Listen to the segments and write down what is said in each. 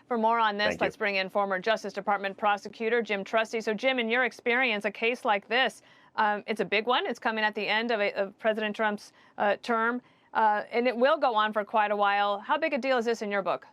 For more on this, Thank you. let's bring in former Justice Department prosecutor Jim Trusty. So, Jim, in your experience, a case like this, it's a big one. It's coming at the end of President Trump's term, and it will go on for quite a while. How big a deal is this in your book?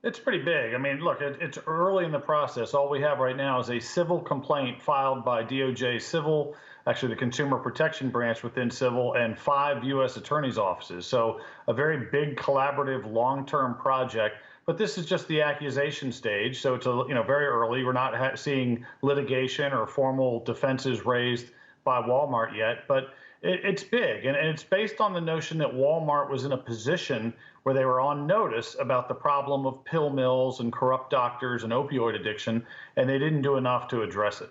It's pretty big. I mean, look, it's early in the process. All we have right now is a civil complaint filed by DOJ Civil, actually the Consumer Protection Branch within Civil, and 5 U.S. attorneys' offices. So a very big collaborative long-term project. But this is just the accusation stage, so it's very early. We're not seeing litigation or formal defenses raised by Walmart yet, but it's big, and it's based on the notion that Walmart was in a position where they were on notice about the problem of pill mills and corrupt doctors and opioid addiction, and they didn't do enough to address it.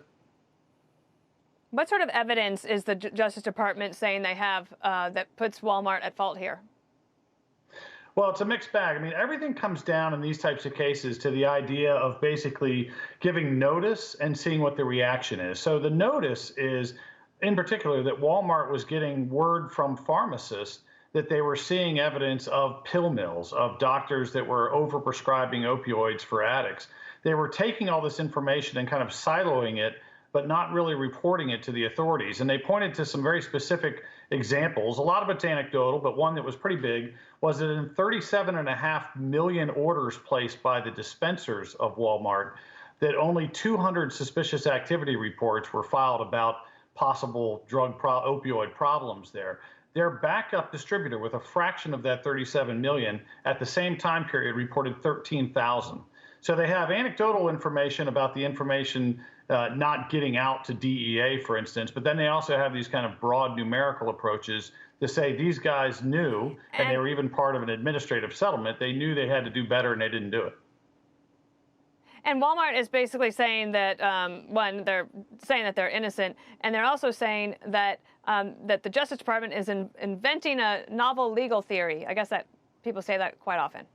What sort of evidence is the Justice Department saying they have that puts Walmart at fault here? Well, it's a mixed bag. I mean, everything comes down in these types of cases to the idea of basically giving notice and seeing what the reaction is. So the notice is, in particular, that Walmart was getting word from pharmacists that they were seeing evidence of pill mills, of doctors that were overprescribing opioids for addicts. They were taking all this information and kind of siloing it, but not really reporting it to the authorities. And they pointed to some very specific examples. A lot of it's anecdotal, but one that was pretty big was that in 37.5 million orders placed by the dispensers of Walmart, that only 200 suspicious activity reports were filed about possible opioid problems there. Their backup distributor, with a fraction of that 37 million, at the same time period reported 13,000. So they have anecdotal information about the information not getting out to DEA, for instance, but then they also have these kind of broad numerical approaches to say these guys knew, and they were even part of an administrative settlement. They knew they had to do better, and they didn't do it. And Walmart is basically saying that, one, they're saying that they're innocent, and they're also saying that that the Justice Department is inventing a novel legal theory. I guess that people say that quite often.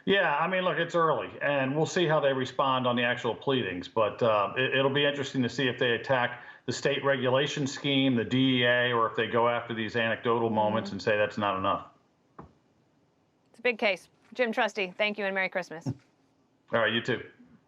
Yeah, I mean, look, it's early, and we'll see how they respond on the actual pleadings. But it'll be interesting to see if they attack the state regulation scheme, the DEA, or if they go after these anecdotal moments and say that's not enough. It's a big case. Jim Trusty, thank you, and Merry Christmas. All right, you too.